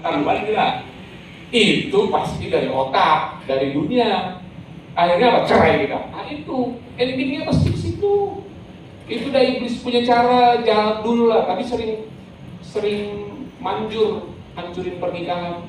taruhan gila. Itu pasti dari otak, dari dunia. Akhirnya apa? Cerai kita. Nah itu, endingnya pasti ke situ. Itu dari iblis punya cara jadul lah, tapi sering hancurin pernikahan.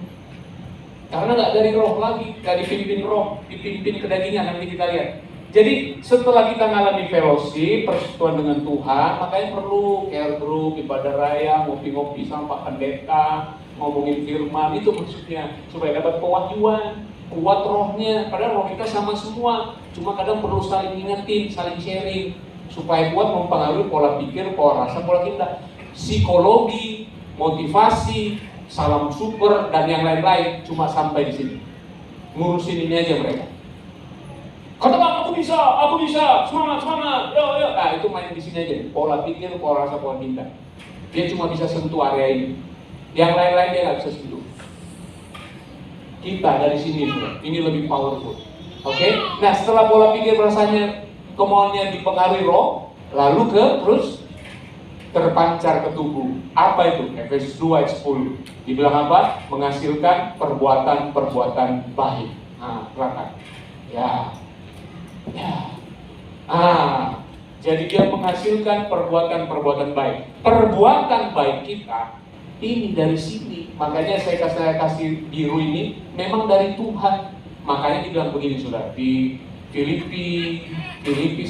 Karena nggak dari roh lagi, nggak dipimpin roh, dipimpin kedagingan. Nanti kita lihat. Jadi setelah kita ngalami fellowship, persekutuan dengan Tuhan, makanya perlu care group, ibadah raya, ngopi-ngopi sama Pak Pendeta, ngomongin firman, itu maksudnya supaya dapat pewahyuan, kuat rohnya. Padahal roh kita sama semua, cuma kadang perlu saling ingetin, saling sharing, supaya kuat mempengaruhi pola pikir, pola rasa, pola kita, psikologi, motivasi, salam super dan yang lain-lain. Cuma sampai di sini, ngurusin ini aja mereka. Kata Bang, aku bisa, semangat, yo. Nah itu main di sini aja, pola pikir, pola rasa, pola cinta. Dia cuma bisa sentuh area ini, yang lain-lain dia nggak bisa sentuh. Kita dari sini, ini lebih powerful. Oke? Nah setelah pola pikir rasanya, kemauannya dipengaruhi roh, lalu terus terpancar ke tubuh. Apa itu? Efesus 2 ayat 10. Dibilang apa? Menghasilkan perbuatan baik. Nah, perhatikan. Jadi dia menghasilkan perbuatan baik. Perbuatan baik kita ini dari sini. Makanya saya kasih biru ini memang dari Tuhan. Makanya dibilang begini saudara, di Filipi 1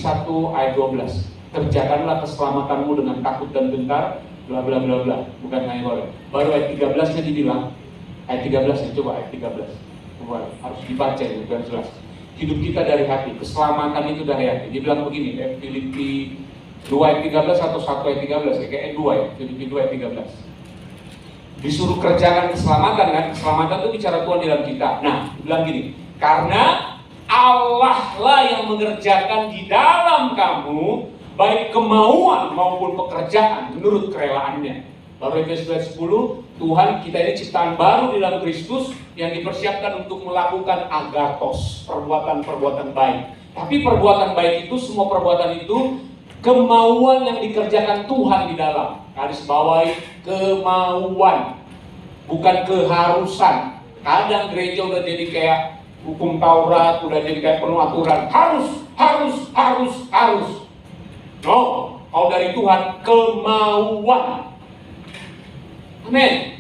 ayat 12. Kerjakanlah keselamatanmu dengan takut dan gentar, bla bla bla bla. Bukan hanya boleh. Baru ayat 13-nya dibilang. Ayat 13 coba ayat 13. Coba, harus dibaca itu biar jelas. Hidup kita dari hati, keselamatan itu dari hati. Dia bilang begini, Filipi 2 ayat 13 atau 1 ayat 13, kayak 2 ya, Filipi 2 ayat 13. Disuruh kerjakan keselamatan kan, keselamatan itu bicara Tuhan di dalam kita. Nah, dia bilang gini, karena Allah lah yang mengerjakan di dalam kamu, baik kemauan maupun pekerjaan menurut kerelaannya. Baru Efesus 10, Tuhan kita ini ciptaan baru di dalam Kristus yang dipersiapkan untuk melakukan agathos, perbuatan-perbuatan baik. Tapi perbuatan baik itu, semua perbuatan itu kemauan yang dikerjakan Tuhan di dalam. Garis bawahi kemauan, bukan keharusan. Kadang gereja udah jadi kayak hukum Taurat, udah jadi kayak penuh aturan. Harus. No, kalau dari Tuhan kemauan. Amin.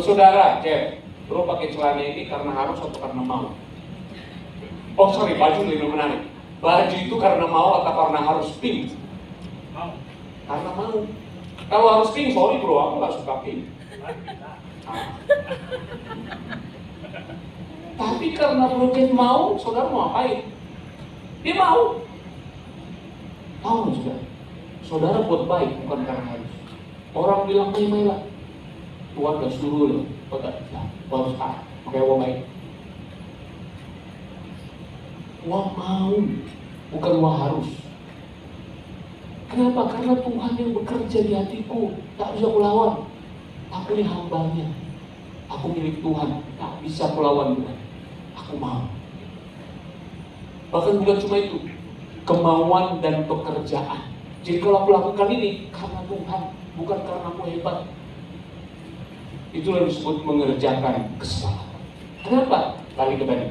Saudara, lo pakai celana ini karena harus atau karena mau? Oh sorry, baju lebih menarik. Baju itu karena mau atau karena harus pink? Mau. Karena mau. Kalau harus pink, sorry bro, aku gak suka pink. Tapi karena Brojen mau, saudara mau apain? Dia mau. Tahu juga, saudara buat baik bukan karena harus. Orang bilang main lah, Tuhan gak suruh loh, harus pakai uang baik. Uang mau, bukan uang harus. Kenapa? Karena Tuhan yang bekerja di hatiku, tak bisa kulawan. Aku ini hambanya, aku milik Tuhan, tak bisa kulawan Tuhan. Aku mau. Bahkan bukan cuma itu, kemauan dan pekerjaan. Jadi kalau aku lakukan ini karena Tuhan, bukan karena aku hebat. Itulah disebut mengerjakan keselamatan. Kenapa? Balik ke tadi.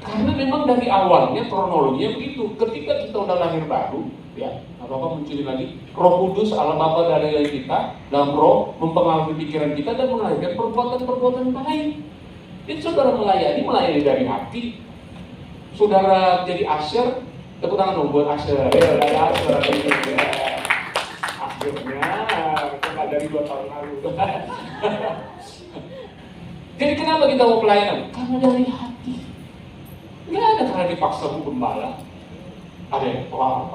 Karena memang dari awalnya kronologinya begitu. Ketika kita udah lahir baru, ya, apa-apa munculin lagi. Roh Kudus, Allah Bapa dari kita, dalam roh mempengaruhi pikiran kita dan melahirkan perbuatan-perbuatan baik. Jadi saudara melayani dari hati. Saudara jadi asyir, tepuk tangan dong buat asyir. Ada asyir ini. Akhirnya, kita dari 2 tahun lalu. Jadi kenapa kita mau pelayanan? Karena dari hati. Nggak ada karena dipaksa Bu Gembala. Ada yang parah.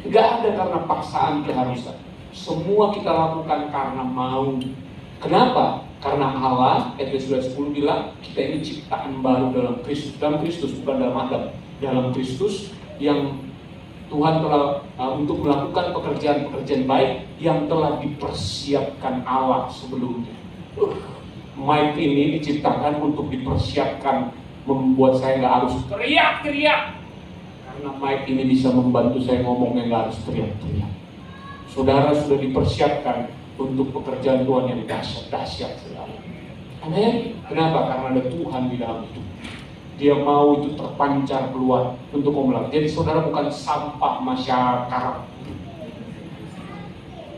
Nggak ada karena paksaan keharusan. Semua kita lakukan karena mau. Kenapa? Karena Allah, Efesus 10 bilang, kita ini ciptaan baru dalam Kristus, bukan dalam Adam. Dalam Kristus yang Tuhan telah untuk melakukan pekerjaan-pekerjaan baik yang telah dipersiapkan Allah sebelumnya. Mic ini diciptakan untuk dipersiapkan, membuat saya nggak harus teriak-teriak. Karena mic ini bisa membantu saya ngomongnya nggak harus teriak-teriak. Saudara sudah dipersiapkan untuk pekerjaan Tuhan yang dahsyat sekali. Amin. Kenapa? Karena ada Tuhan di dalam hidup. Dia mau itu terpancar keluar untuk memelak. Jadi saudara bukan sampah masyarakat.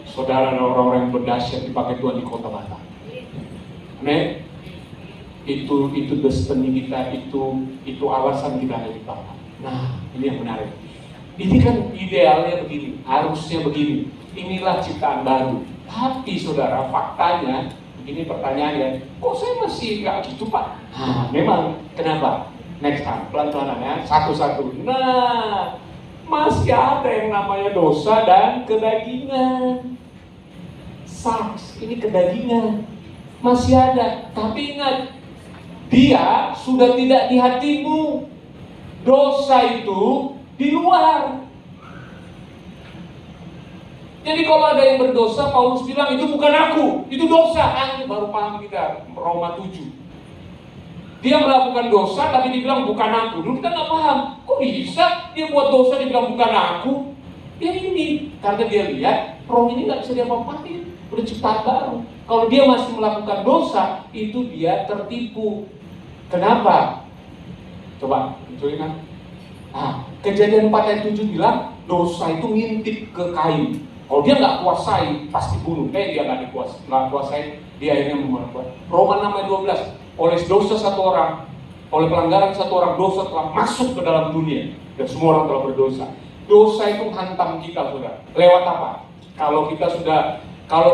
Saudara adalah orang-orang yang berdahsyat dipakai Tuhan di kota Batam. Amin. Itu destiny kita, itu alasan kita ada di Batam. Nah, ini yang menarik. Ini kan idealnya begini, harusnya begini. Inilah ciptaan baru. Tapi saudara, faktanya, ini pertanyaannya, kok saya masih nggak gitu Pak? Nah, memang, kenapa? Next time, pelan-pelan ya, satu-satu. Nah, masih ada yang namanya dosa dan kedagingan. Saks, ini kedagingan. Masih ada, tapi ingat, dia sudah tidak di hatimu. Dosa itu di luar. Jadi kalau ada yang berdosa, Paulus bilang itu bukan aku, itu dosa. Ini baru paham kita, Roma 7. Dia melakukan dosa tapi dibilang bukan aku. Dulu kita nggak paham, kok bisa dia buat dosa dibilang bukan aku? Ya ini, karena dia lihat roh ini nggak bisa diapa-apain, udah ciptaan baru. Kalau dia masih melakukan dosa, itu dia tertipu. Kenapa? Coba, tunjukin kan. Nah, Kejadian 4 ayat 7 bilang dosa itu ngintip ke kain. Kalau dia nggak kuasai, pasti bunuh. Dia nggak kuasai, dia akhirnya membuat. Roma 6 ayat 12, oleh dosa satu orang, oleh pelanggaran satu orang, dosa telah masuk ke dalam dunia dan semua orang telah berdosa. Dosa itu hantam kita, saudara. Lewat apa? Kalau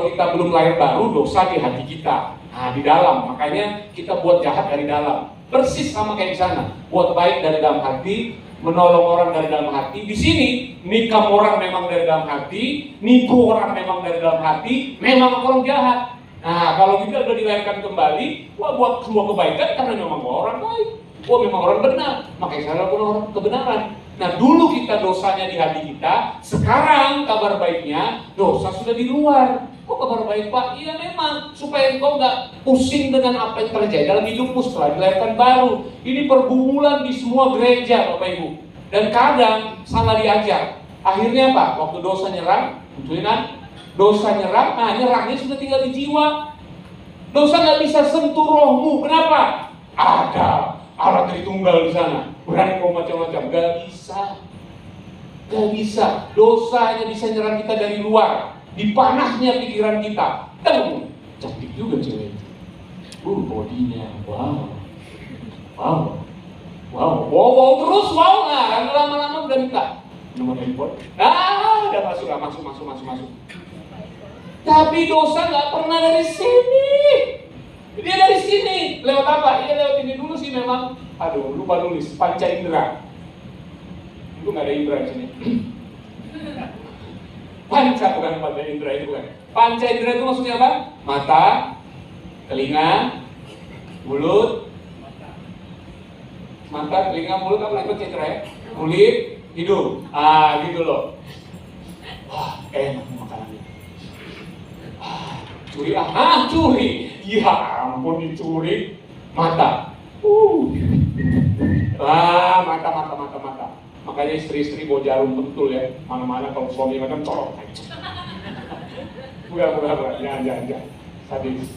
kita belum lahir baru, dosa di hati kita. Nah, di dalam, makanya kita buat jahat dari dalam. Persis sama kayak di sana. Buat baik dari dalam hati, menolong orang dari dalam hati. Di sini, nikam orang memang dari dalam hati, nipu orang memang dari dalam hati, memang orang jahat. Nah, kalau kita udah dilahirkan kembali, wah buat semua kebaikan karena memang orang baik. Wah memang orang benar, makanya saya lakukan orang kebenaran. Nah, dulu kita dosanya di hati kita, sekarang kabar baiknya dosa sudah di luar. Kok kabar baik Pak? Iya memang, supaya engkau nggak pusing dengan apa yang terjadi dalam hidupmu setelah dilahirkan baru. Ini pergumulan di semua gereja Bapak Ibu. Dan kadang salah diajar. Akhirnya apa? Waktu dosa nyerang, dosa nyerang, nah nyerangnya sudah tinggal di jiwa. Dosa nggak bisa sentuh rohmu. Kenapa? Ada Allah Tritunggal di sana. Berani kau macam-macam. Gak bisa. Dosa hanya bisa nyerang kita dari luar. Di panahnya pikiran kita. Cantik juga cewek itu. Bodinya, wow, terus wow. Nah, lama-lama udah minta nomor handphone. Udah masuk. Tapi dosa nggak pernah dari sini. Dia dari sini. Lewat apa? Iya lewat ini dulu sih memang. Aduh, lupa nulis. Panca indera. Itu nggak ada indera di sini. Panca bukan panca indera, itu bukan. Panca indera itu maksudnya apa? Mata, telinga, mulut. Mata, telinga, mulut, apa lagi panca indera ya? Kulit, hidung. Gitu loh. Wah, enak makanannya. Curi, curi. Ya ampun, dicuri. Mata. Mata. Makanya istri-istri bawa jarum pentul ya. Mana-mana kalau suami makan colok. Bukan. Jangan. Sadis.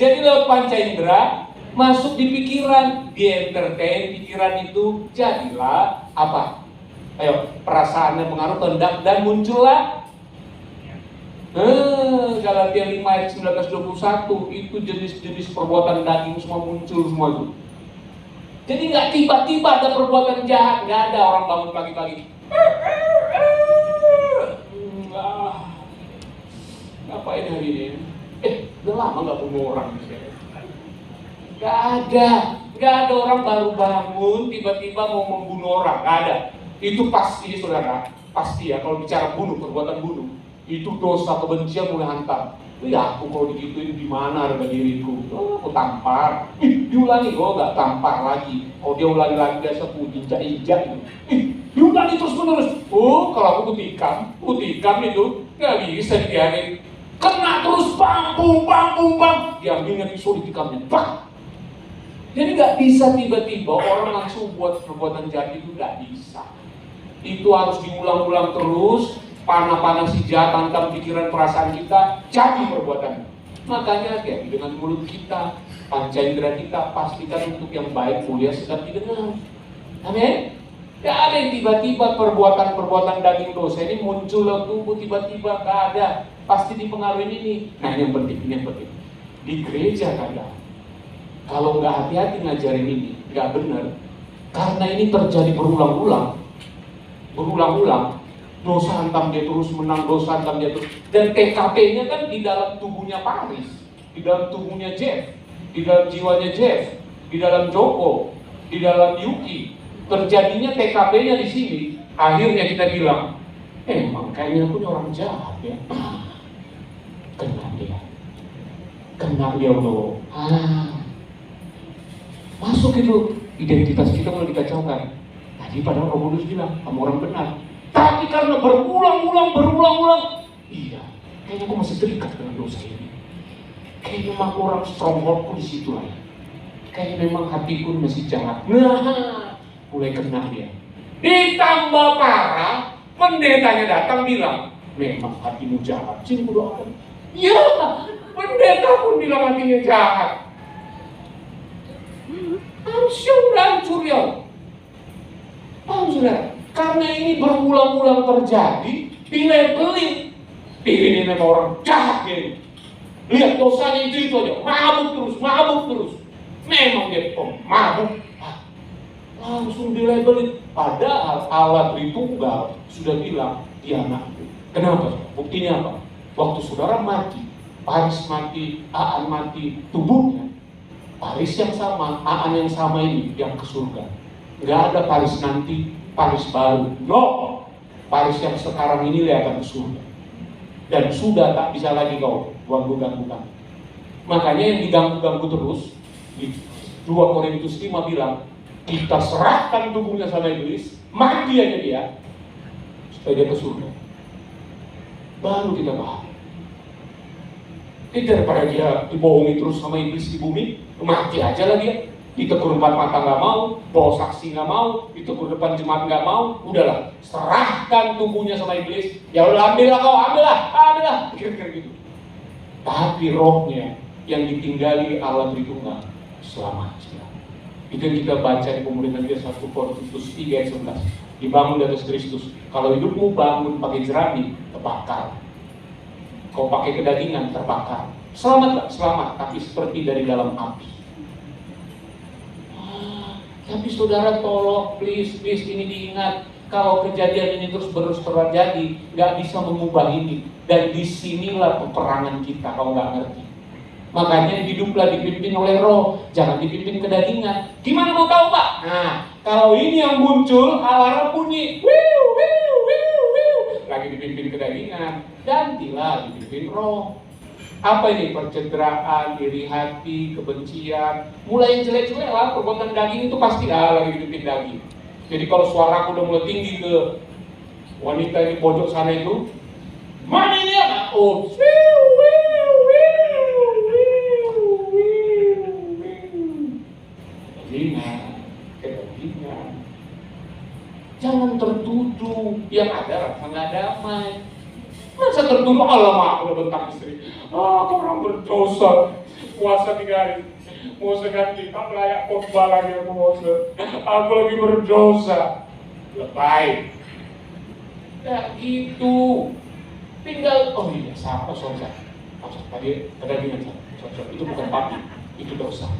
Jadi lewat panca indera masuk di pikiran, di entertain pikiran itu, jadilah apa? Ayo, perasaan yang pengaruh hendak dan muncullah. Galatia 5 ayat 19-21 itu jenis-jenis perbuatan daging semua muncul semua itu. Jadi nggak tiba-tiba ada perbuatan jahat, nggak ada orang bangun pagi-pagi. Ngapain hari ini? Udah lama nggak bunuh orang. Nggak ada orang baru bangun tiba-tiba mau membunuh orang, nggak ada. Itu pasti saudara, pasti ya kalau bicara bunuh, perbuatan bunuh. Itu dosa kebencian mulai hantam. Ya aku kalau digituin gimana harga diriku? Aku tampar. Diulangi, nggak tampar lagi. Kalau dia ulangi lagi biasa aku injak-injak. Diulangi terus menerus. Kalau aku kutikam itu nggak bisa dibiarin. Kena terus bang. Diambilnya pisau ditikamnya, bang. Jadi nggak bisa tiba-tiba orang langsung buat perbuatan jahat itu, nggak bisa. Itu harus diulang-ulang terus. panah-panah si jahat tentang pikiran perasaan kita, jadi perbuatan. Makanya hati-hati dengan mulut kita, panca indera kita, pastikan untuk yang baik, mulia, sedap didengar. Amin. Gak ada yang tiba-tiba perbuatan-perbuatan daging dosa ini muncul dalam tubuh tiba-tiba, gak ada. Pasti dipengaruhi ini. Nah ini yang penting. Di gereja kadang, kalau nggak hati-hati ngajarin ini, nggak benar. Karena ini terjadi berulang-ulang, dosa hantam dia terus menang, dosa hantam dia terus. Dan TKP-nya kan di dalam tubuhnya Paris, di dalam tubuhnya Jeff, di dalam jiwanya Jeff, di dalam Joko, di dalam Yuki. Terjadinya TKP-nya di sini. Akhirnya kita bilang, emang kayaknya punya orang jahat ya. Kena dia loh. Masuk itu identitas kita mulai dikacaukan. Tadi padahal Roh Kudus bilang kamu orang benar. Tapi karena berulang-ulang, iya, kayaknya aku masih terikat dengan dosa ini. Kayaknya memang orang strongholdku di situ lah. Kayaknya memang hatiku masih jahat. Nah, mulai kena dia. Ditambah parah, pendetanya datang bilang, memang hatimu jahat. Sini ku doakan. Ya, pendeta pun bilang hatinya jahat. Hancur ya. Saudara, karena ini berulang-ulang terjadi, dilabelin. Ini memang orang jahat ya. Lihat dosanya itu aja, mabuk terus. Memang dia mabuk. Langsung dilabelin. Padahal Allah Tritunggal sudah bilang dia anakku. Kenapa? Buktinya apa? Waktu saudara mati, Paris mati, Aan mati, tubuhnya Paris yang sama, Aan yang sama ini yang ke surga. Nggak ada Paris nanti, Paris baru. No, Paris yang sekarang ini akan ke surga. Dan sudah tak bisa lagi kau ganggu-ganggu. Makanya yang diganggu-ganggu terus, di 2 Korintus 5 bilang, kita serahkan tubuhnya sama iblis, mati aja dia, supaya dia ke surga. Baru kita paham. Daripada dia dibohongi terus sama iblis di bumi, mati aja lah dia. Ditegur 4 mata nggak mau, bawa saksi nggak mau, ditegur depan jemaat nggak mau, udahlah, serahkan tubuhnya sama iblis. Ya udah ambillah kau, ambillah, kira-kira gitu. Tapi rohnya yang ditinggali Allah Tritunggal selamat. Itu yang kita baca di pemuritan dia 1 Korintus 3 ayat 11. Dibangun di atas Kristus. Kalau hidupmu bangun pakai jerami, terbakar. Kau pakai kedagingan, terbakar. Selamat gak? Selamat, tapi seperti dari dalam api. Tapi saudara tolong, please ini diingat. Kalau kejadian ini terus terjadi, nggak bisa mengubah ini. Dan disinilah peperangan kita, kalau nggak ngerti. Makanya hiduplah dipimpin oleh roh, jangan dipimpin kedagingan. Gimana mau tahu Pak? Nah, kalau ini yang muncul, alarm bunyi, lagi dipimpin kedagingan, gantilah dipimpin roh. Apa ini? Percederaan, iri hati, kebencian. Mulai yang jelek-jelek lah, perbuatan daging itu pasti lagi dipimpin daging. Jadi kalau suaraku udah mulai tinggi ke wanita di pojok sana itu, mana ini ya? Oh, kedagingan. Jangan tertuduh, yang ada rasa nggak damai. Masa tertuduh, alamak, udah bentak istri. Aku orang berdosa, puasa 3 hari. Mau seganti, tak layak khotbah lagi aku puasa. Aku lagi berdosa. Lebay. Ya gitu. Tinggal, oh iya, siapa saudara? Tadi kedagingan saudara. Itu bukan papi, itu dosa.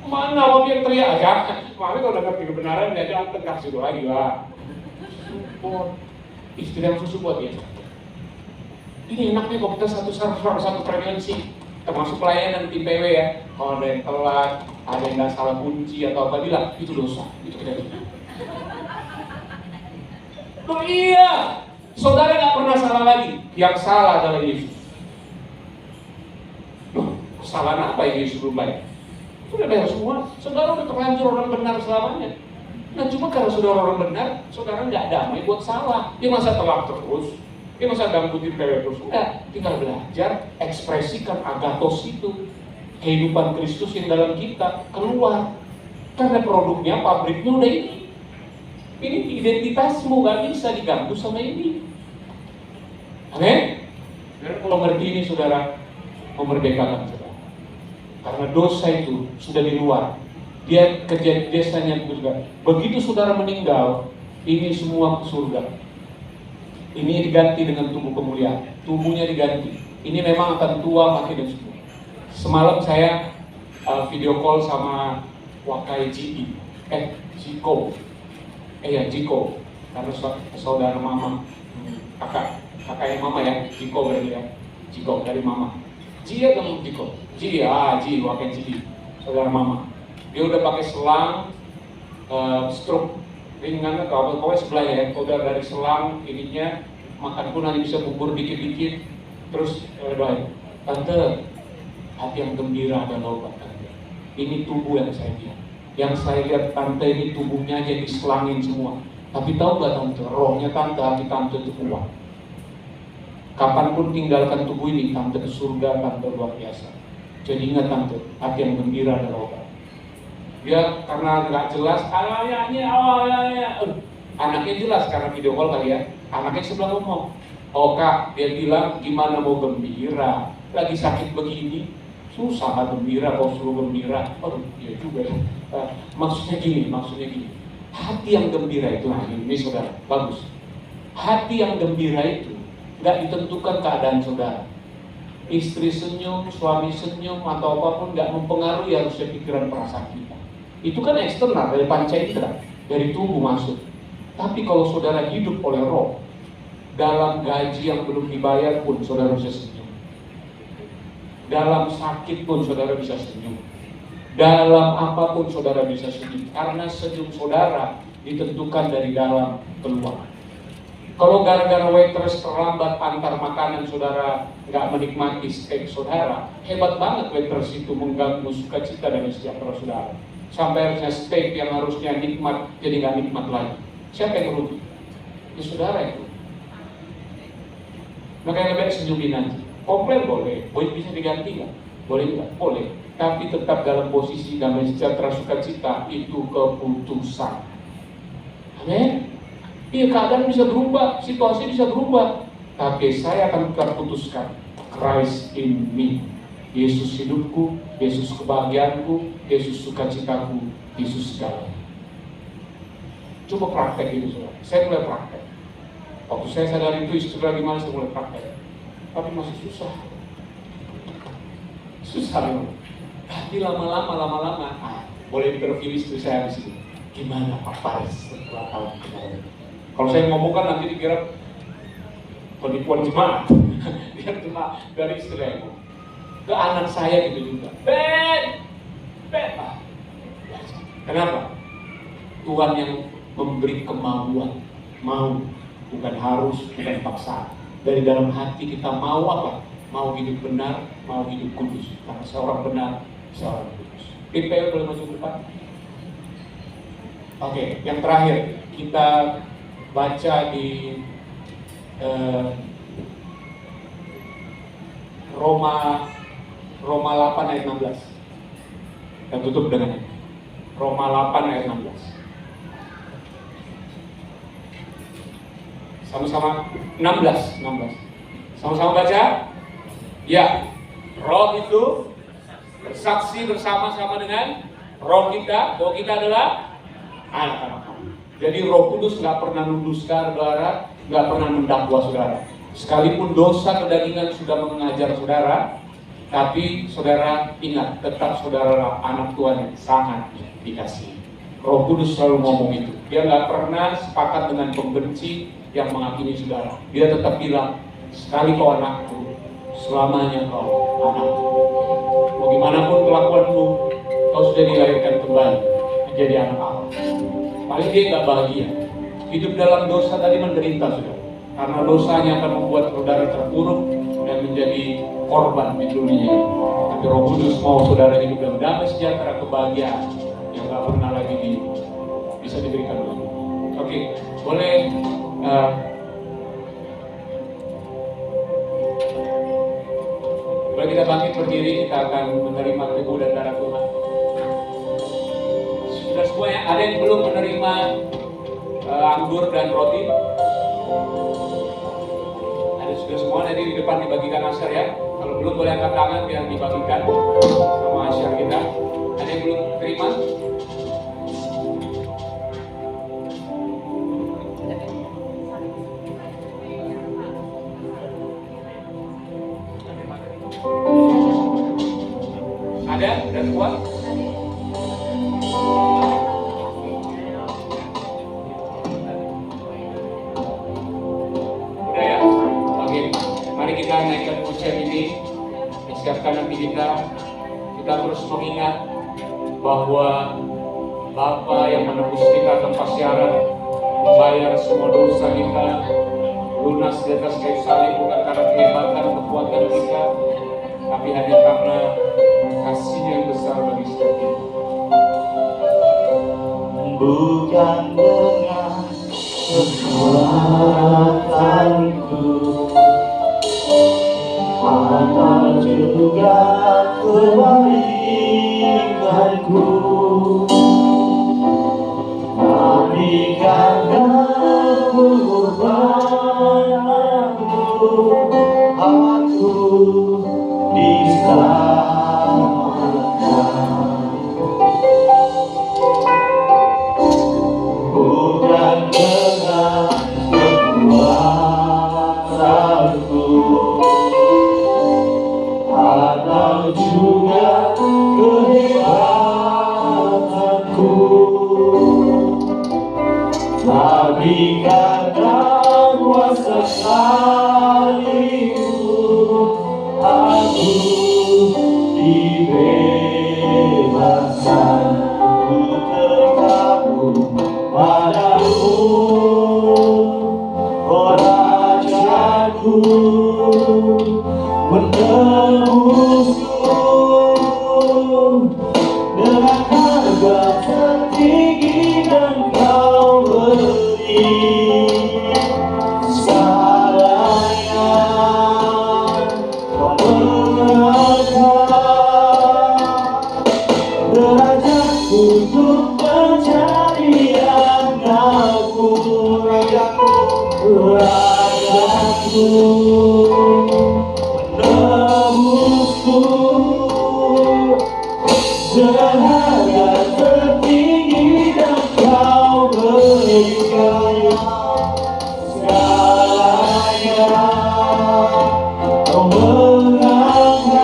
Mana papi yang teriak aja? Mami kalau dengar kebenaran, dia aja tegak situ lagi lah. Support. Istri yang susu buat dia. Ini enaknya kalau kita satu frekuensi, termasuk pelayanan tim PW ya. Kalau ada yang telat, ada yang nggak salah kunci atau apa bilang, itu dosa, itu kedagingan. Oh iya, saudara nggak pernah salah lagi. Yang salah adalah Yesus. Kesalahan apa yang Yesus belum bayar? Sudah bayar semua. Saudara udah terlanjur orang benar selamanya. Nah cuma karena saudara orang benar, saudara nggak damai buat salah. Dia masa telat terus, dia masa gangguin PW terus. Enggak, tinggal belajar ekspresikan agatos itu. Kehidupan Kristus yang dalam kita keluar. Karena produknya, pabriknya udah ini. Ini identitasmu, gak bisa diganggu sama ini. Amin. Dan kalau ngerti ini saudara, memerdekakan saudara. Karena dosa itu sudah di luar. Dia kejadian desanya juga. Begitu saudara meninggal, ini semua ke surga. Ini diganti dengan tubuh kemuliaan. Tubuhnya diganti. Ini memang akan tua, mati dan semua. Semalam saya video call sama Wakai Jiko. Jiko. Karena saudara mama. Kakaknya mama ya, Jiko berarti ya. Jiko dari mama. Jia dong Jiko. Wakai Jiko. Saudara mama. Dia udah pakai selang stroke ringan atau pokoknya sebelahnya ya. Udah dari selang ininya makan pun hanya bisa bubur dikit-dikit. Terus doain, tante, hati yang gembira dan obat tante. Ini tubuh yang saya lihat. Yang saya lihat tante ini tubuhnya aja diselangin semua. Tapi tahu gak tante, rohnya tante, hati tante itu kuat. Kapanpun tinggalkan tubuh ini, tante ke surga, tante luar biasa. Jadi ingat tante, hati yang gembira dan obat. Dia karena nggak jelas, anaknya jelas karena video call kali ya. Anaknya sebelah ngomong, oh kak, dia bilang gimana mau gembira, lagi sakit begini, susah gembira, kalau suruh gembira. Iya juga ya. Maksudnya gini, hati yang gembira itu, ini saudara, bagus. Hati yang gembira itu nggak ditentukan keadaan saudara. Istri senyum, suami senyum, atau apapun nggak mempengaruhi harusnya pikiran perasaan kita. Itu kan eksternal, dari panca indera, dari tubuh masuk. Tapi kalau saudara hidup oleh roh, dalam gaji yang belum dibayar pun saudara bisa senyum. Dalam sakit pun saudara bisa senyum. Dalam apapun saudara bisa senyum. Karena senyum saudara ditentukan dari dalam keluar. Kalau gara-gara waitress terlambat antar makanan saudara nggak menikmati steak saudara, hebat banget waitress itu mengganggu sukacita dan sejahtera saudara. Sampai harusnya steak yang harusnya nikmat jadi nggak nikmat lagi. Siapa yang merugi? Ya saudara itu. Makanya lebih baik senyumin aja. Komplain boleh, bisa diganti nggak? Boleh nggak? Boleh. Tapi tetap dalam posisi damai sejahtera sukacita itu keputusan. Amin. Iya, keadaan bisa berubah, situasi bisa berubah. Tapi saya akan tetap putuskan Christ in me. Yesus hidupku, Yesus kebahagiaanku, Yesus sukacitaku, Yesus segalanya. Coba praktek itu saudara. Saya mulai praktek. Waktu saya sadar itu istri lagi mana saya mulai praktek. Tapi masih susah. Susah memang. Tapi lama-lama, boleh interview istri saya di sini. Gimana Pak Faris setelah tahun kemarin? Kalau saya ngomong kan nanti dikira penipuan jemaat. Dia cuma dari istri saya. Ke anak saya gitu juga. Ben. Kenapa? Tuhan yang memberi kemauan. Mau, bukan harus, bukan paksa. Dari dalam hati kita mau apa? Mau hidup benar, mau hidup kudus. Karena seorang benar, seorang kudus. PPL boleh maju ke depan? Oke, yang terakhir kita baca di Roma 8 ayat 16. Kita tutup dengan ini. Roma 8 ayat 16. Sama-sama 16. Sama-sama baca. Ya, roh itu bersaksi bersama-sama dengan roh kita bahwa kita adalah anak-anak. Jadi Roh Kudus nggak pernah nunduk saudara, nggak pernah mendakwa saudara. Sekalipun dosa kedagingan sudah mengajar saudara, tapi saudara ingat, tetap saudara anak Tuhan yang sangat dikasihi. Roh Kudus selalu ngomong itu. Dia nggak pernah sepakat dengan pembenci yang menghakimi saudara. Dia tetap bilang, sekali kau anakku, selamanya kau anakku. Bagaimanapun kelakuanmu, kau sudah dilahirkan kembali menjadi anak Allah. Paling dia nggak bahagia. Hidup dalam dosa tadi menderita saudara. Karena dosanya akan membuat saudara terpuruk dan menjadi korban di dunia. Tapi Roh Kudus mau saudara hidup dalam damai sejahtera kebahagiaan yang nggak pernah lagi bisa diberikan oleh Allah. Oke, boleh boleh kita bangkit berdiri, kita akan menerima tubuh dan darah Tuhan. Sudah semuanya, ada yang belum menerima anggur dan roti? Ada Sudah semua nanti di depan dibagikan asyar ya. Kalau belum boleh angkat tangan biar dibagikan sama asyar kita. Ada yang belum terima? Ada? Dan kuat? Udah ya? Oke. Mari kita naikkan pujian ini. Siapkan nanti kita terus mengingat bahwa Bapa yang menebus kita tanpa syarat, membayar semua dosa kita, lunas di atas kayu salib, bukan karena kehebatan kekuatan kita, tapi hanya karena kasih-Nya yang besar bagi setiap kita. Bukan dengan kekuatanku atau juga kebaikanku, tapi karena pengorbananmu aku diselamatkan. Bukan dengan kekuatanku atau juga kehebatanku, tapi karena kuasa salib-Mu aku dibebaskan. Ku terkagum padamu, oh Rajaku, menebusku dengan harga tertinggi, dan Kau beri segalanya. Kau mengangkat derajatku untuk menjadi anakku, Rajaku, Rajaku. Menebusku dengan harga tertinggi, dan Kau berikan segalanya. Kau mengangkat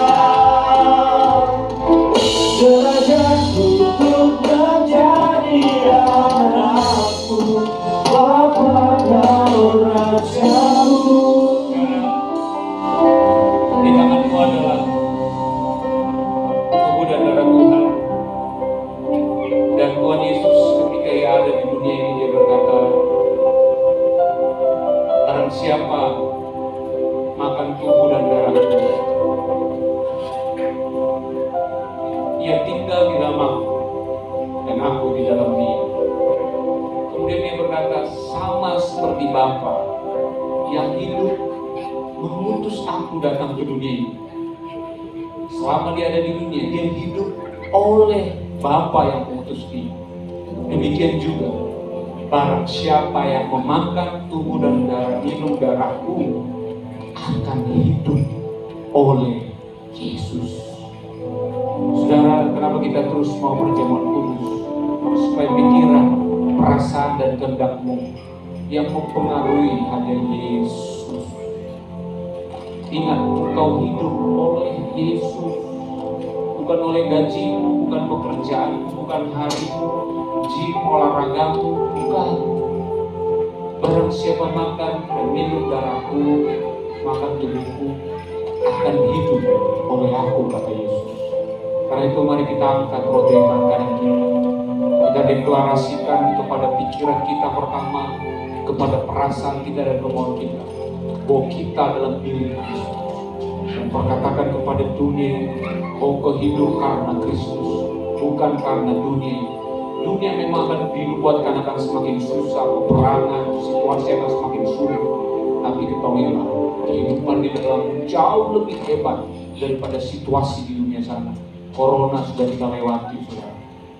derajatku untuk menjadi anakku, Bapa Kau Rajaku. Di tanganmu adalah tubuh dan darah Tuhan. Dan Tuhan Yesus ketika Ia ada di dunia ini, Dia berkata, barang siapa makan tubuh dan darahku, ia tinggal di dalam aku dan aku di dalam dia. Kemudian Dia berkata, sama seperti Bapa yang hidup mengutus aku datang ke dunia ini. Selama Dia ada di dunia, Dia hidup oleh Bapa yang mengutus Dia. Demikian juga barang siapa yang memakan tubuh dan minum darahku akan hidup oleh Yesus. Saudara, kenapa kita terus mau perjamuan kudus? Supaya pikiran, perasaan, dan kehendakmu yang mempengaruhi hanya Yesus. Ingat, engkau hidup oleh Yesus, bukan oleh gajimu, bukan pekerjaanmu, bukan harimu, gym, olahragamu, bukan. Barang siapa makan dan minum darahku, makan tubuhku, akan hidup oleh aku, kata Yesus. Karena itu mari kita angkat roti tangan kanan kita. Kita deklarasikan kepada pikiran kita pertama, kepada perasaan kita dan kemauan kita, bahwa kita dalam milik Kristus. Dan perkatakan kepada dunia, oh kau hidup karena Kristus, bukan karena dunia. Dunia memang akan dibuatkan akan semakin susah, peperangan, situasi akan semakin sulit. Tapi ketahuilah, kehidupan di dalam jauh lebih hebat daripada situasi di dunia sana. Corona sudah kita lewati, saudara.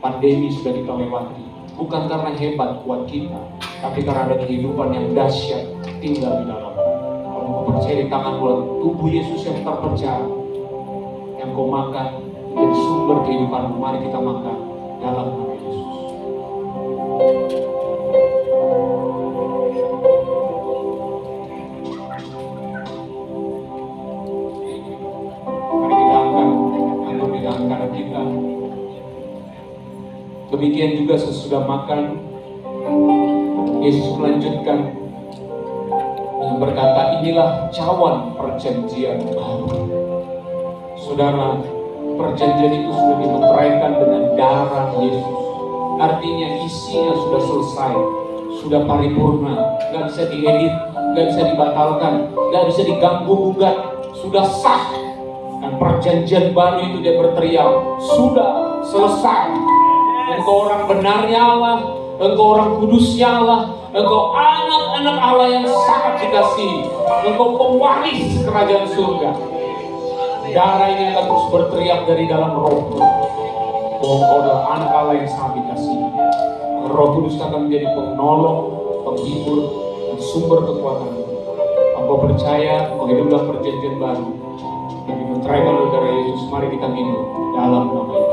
Pandemi sudah kita lewati. Bukan karena hebat kuat kita, tapi karena ada kehidupan yang dahsyat tinggal di dalam. Kalau Kau percaya di tangan tubuh Yesus yang terpecah, yang kau makan menjadi sumber kehidupanmu. Mari kita makan dalam nama Yesus. Mari kita angkat di tangan kanan kita. Demikian juga sesudah makan, Yesus melanjutkan dengan berkata, inilah cawan perjanjian baru. Saudara, perjanjian itu sudah dimeteraikan dengan darah Yesus. Artinya isinya sudah selesai, sudah paripurna, gak bisa diedit, gak bisa dibatalkan, gak bisa diganggu-gugat, sudah sah. Dan perjanjian baru itu dia berteriak, sudah selesai. Engkau orang benarnya Allah, engkau orang kudusnya Allah, engkau anak-anak Allah yang sangat dikasihi, engkau pewaris kerajaan surga. Darah ini akan terus berteriak dari dalam rohmu, bahwa engkau adalah anak Allah yang sangat dikasihi. Roh Kudus akan menjadi penolong, penghibur, dan sumber kekuatanmu. Engkau percaya, engkau hidup dalam perjanjian baru yang dimeteraikan oleh darah Yesus. Mari kita minum dalam nama Yesus.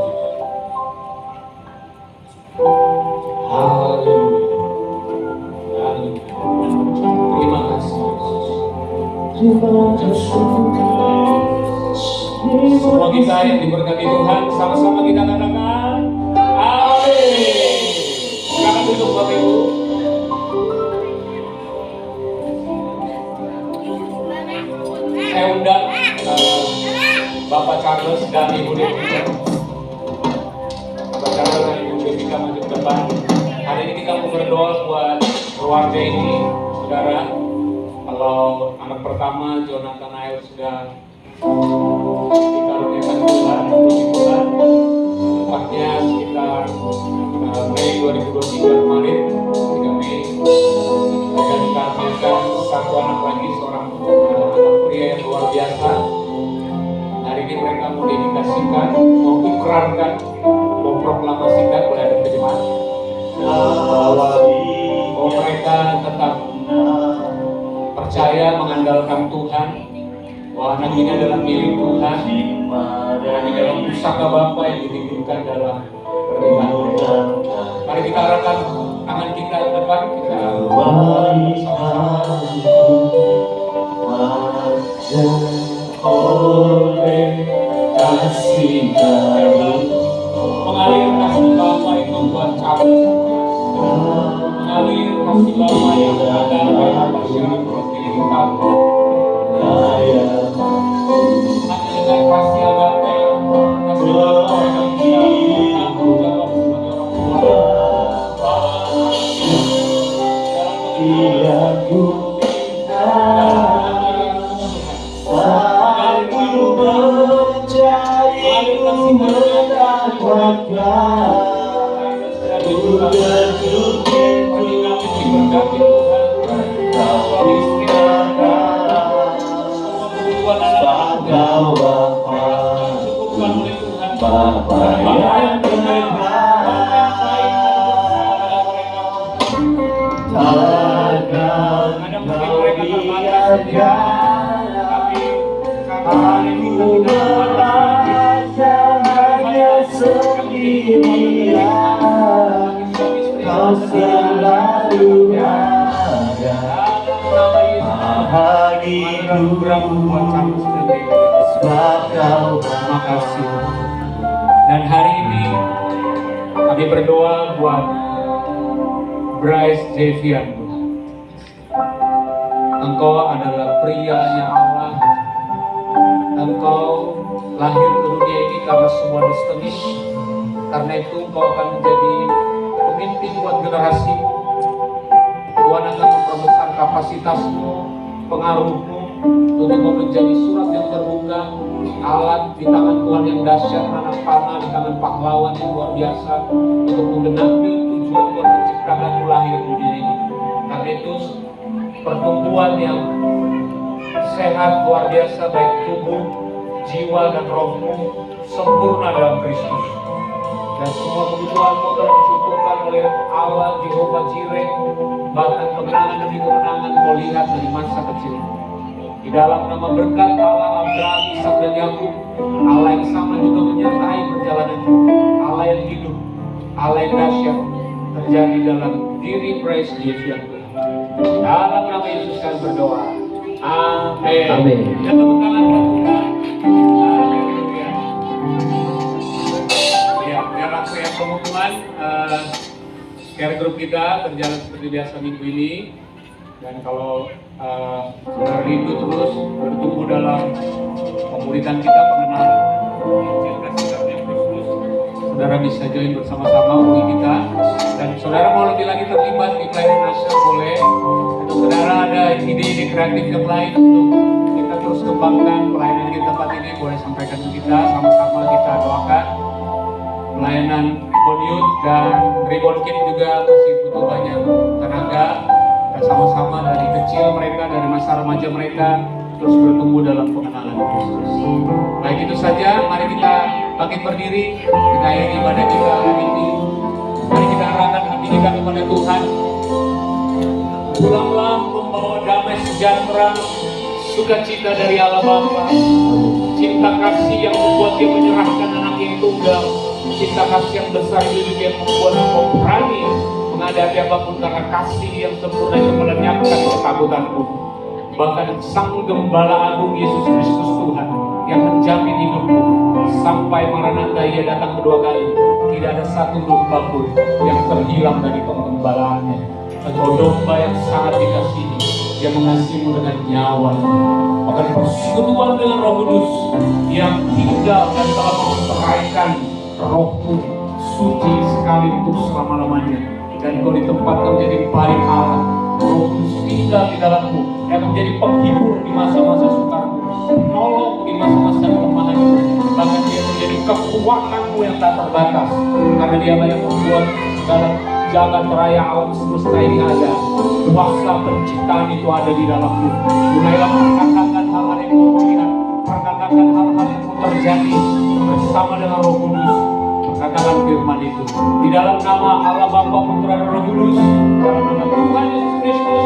Haleluya. Terima kasih Yesus. Semua kita yang diberkati Tuhan, sama-sama kita katakan amin. Silakan duduk Bapak Ibu. Saya undang Bapak Charles dan Ibu Devika. Bapak Charles dan Ibu Devika maju ke depan. Hari ini kita mau berdoa buat keluarga ini, saudara. Kalau anak pertama Jonathan Ayo sudah dikaruniakan Tuhan, puji Tuhan. Tepatnya sekitar Mei 2023 kemarin, 3 Mei, mereka dikaruniakan satu anak lagi, seorang anak pria yang luar biasa. Hari ini mereka mau dedikasikan, mau ikrarkan, mau proklamasikan oleh ada terjemahan. Oh, mereka tetap percaya mengandalkan Tuhan, bahwa anak ini adalah milik Tuhan, dan di dalam pusaka Bapa yang dititipkan dalam pernikahan. Mari kita arahkan tangan kita ke depan, kita oleh kasih mengalir kasih Bapa itu buat kami, mengalir kasih Bapa yang ada dalam masyarakat kita. Hanya dengan kasih agape, kasih Bapa yang kita tanggung jawab sebagai orang tua. Kau selalu ada hidupku, sebab Kau makasih. Dan hari ini kami berdoa buat Bryce Javian. Engkau adalah prianya Allah. Engkau lahir ke dunia ini karena semua destiny. Karena itu engkau akan menjadi pemimpin buat generasi. Tuhan akan memperbesar kapasitasmu, pengaruhmu, untuk kau menjadi surat yang terbuka, alat di tangan Tuhan yang dahsyat, anak panah di tangan pahlawan yang luar biasa, untuk menggenapi tujuan Tuhan menciptakanmu lahir di dunia ini. Karena itu pertumbuhan yang sehat luar biasa, baik tubuh, jiwa dan rohmu sempurna dalam Kristus. Dan semua kebutuhanmu telah dicukupkan oleh Allah Jehovah Jireh. Bahkan kemenangan demi kemenangan kau lihat dari masa kecil. Di dalam nama berkat Allah Abraham, Ishak dan Yakub, Allah yang sama juga menyertai perjalanan kita. Allah yang hidup, Allah yang dahsyat terjadi dalam diri Praise Yesus yang Tuhan. Dalam nama Yesus kami berdoa. Amin. Amin. Dan tepuk tangan buat Tuhan. Haleluya. Ya, biar aku yang pengumuman care group kita berjalan seperti biasa minggu ini. Dan kalau saudara rindu terus bertumbuh dalam pemuridan kita, pengenalan Injil kasih karunia Kristus, saudara bisa join bersama-sama UI kita. Dan saudara mau lebih lagi terlibat di pelayanan nasional boleh. Atau saudara ada ide-ide kreatif yang lain untuk kita terus kembangkan pelayanan di tempat ini, boleh sampaikan ke kita, sama-sama kita doakan. Pelayanan Reborn Youth dan Reborn Kids juga masih butuh banyak tenaga. Kita sama-sama dari kecil mereka, dari masa remaja mereka terus bertumbuh dalam pengenalan Kristus. Baik, itu saja, mari kita bangkit berdiri, kita akhiri ibadah kita hari ini. Mari kita arahkan hati kita kepada Tuhan. Pulanglah membawa damai sejahtera, sukacita dari Allah Bapa, cinta kasih yang membuat Dia menyerahkan anaknya yang tunggal, cinta kasih yang besar itu yang membuat engkau berani menghadapi apapun karena kasih yang sempurna yang melenyapkan ketakutanmu. Bahkan Sang Gembala Agung Yesus Kristus Tuhan yang menjamin hidupmu sampai Maranatha Ia datang kedua kali, tidak ada satu domba pun yang terhilang dari penggembalaannya. Engkau domba yang sangat dikasihi, Dia mengasihimu dengan nyawa. Bahkan persekutuan dengan Roh Kudus yang tinggal dan telah menceraikan rohmu suci sekali untuk selama-lamanya. Dan kau ditempatkan menjadi baik Allah. Roh Kudus tinggal di dalammu yang menjadi penghibur di masa-masa sukarmu, penolong di masa-masa kelemahanmu. Bahkan Dia menjadi kekuatanmu yang tak terbatas, karena Dialah yang membuat segala jagat raya alam semesta ini ada. Kuasa penciptaan itu ada di dalammu. Mulailah perkatakan hal-hal yang kau lihat, perkatakan hal-hal yang kau terjadi bersama dengan Roh Kudus. Katakan firman itu di dalam nama Allah Bapa, Putra dan Roh Kudus, dalam nama Tuhan Yesus Kristus.